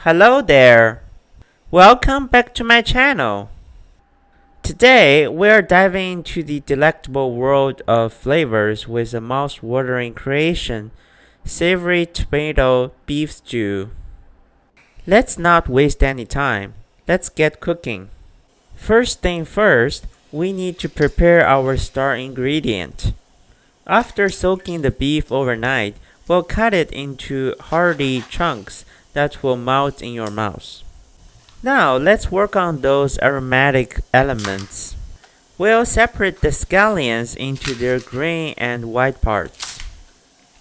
Hello there! Welcome back to my channel. Today we're diving into the delectable world of flavors with a mouth-watering creation, Savory Tomato Beef Stew. Let's not waste any time. Let's get cooking. First thing first, we need to prepare our star ingredient. After soaking the beef overnight, we'll cut it into hearty chunks that will melt in your mouth. Now let's work on those aromatic elements. We'll separate the scallions into their green and white parts.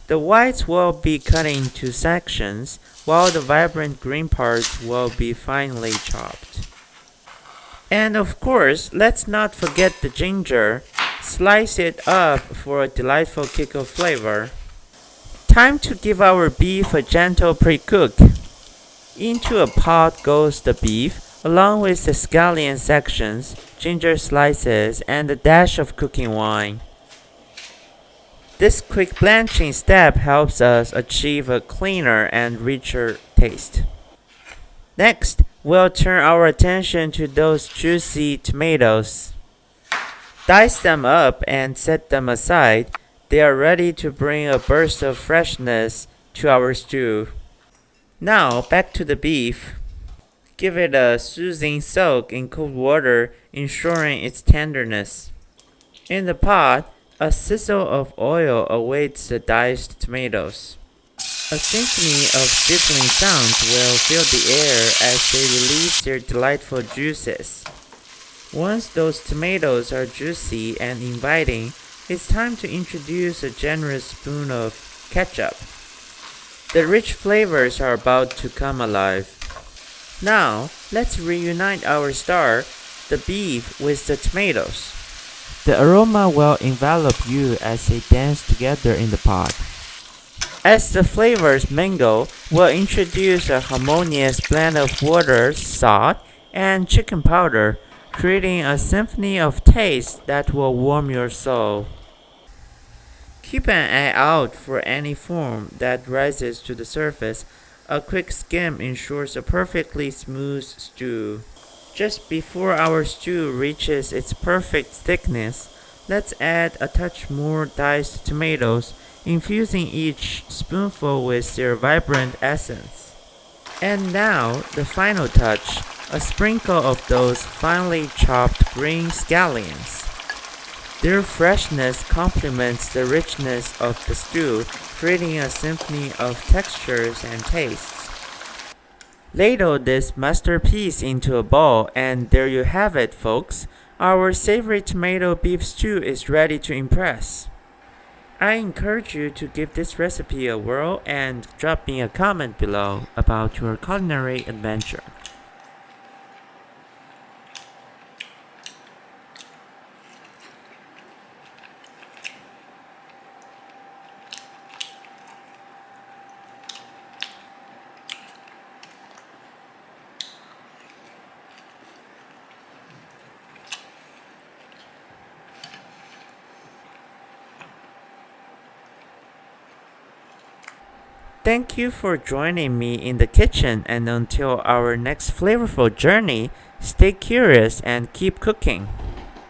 The whites will be cut into sections, while the vibrant green parts will be finely chopped. And of course, let's not forget the ginger. Slice it up for a delightful kick of flavor. Time to give our beef a gentle pre-cook. Into a pot goes the beef, along with the scallion sections, ginger slices, and a dash of cooking wine. This quick blanching step helps us achieve a cleaner and richer taste. Next, we'll turn our attention to those juicy tomatoes. Dice them up and set them aside. They are ready to bring a burst of freshness to our stew. Now, back to the beef. Give it a soothing soak in cold water, ensuring its tenderness. In the pot, a sizzle of oil awaits the diced tomatoes. A symphony of sizzling sounds will fill the air as they release their delightful juices. Once those tomatoes are juicy and inviting, it's time to introduce a generous spoon of ketchup. The rich flavors are about to come alive. Now, let's reunite our star, the beef, with the tomatoes. The aroma will envelop you as they dance together in the pot. As the flavors mingle, we'll introduce a harmonious blend of water, salt, and chicken powder, creating a symphony of taste that will warm your soul. Keep an eye out for any foam that rises to the surface. A quick skim ensures a perfectly smooth stew. Just before our stew reaches its perfect thickness, let's add a touch more diced tomatoes, infusing each spoonful with their vibrant essence. And now, the final touch, a sprinkle of those finely chopped green scallions. Their freshness complements the richness of the stew, creating a symphony of textures and tastes. Ladle this masterpiece into a bowl, and there you have it, folks. Our savory tomato beef stew is ready to impress. I encourage you to give this recipe a whirl and drop me a comment below about your culinary adventure. Thank you for joining me in the kitchen, and until our next flavorful journey, stay curious and keep cooking.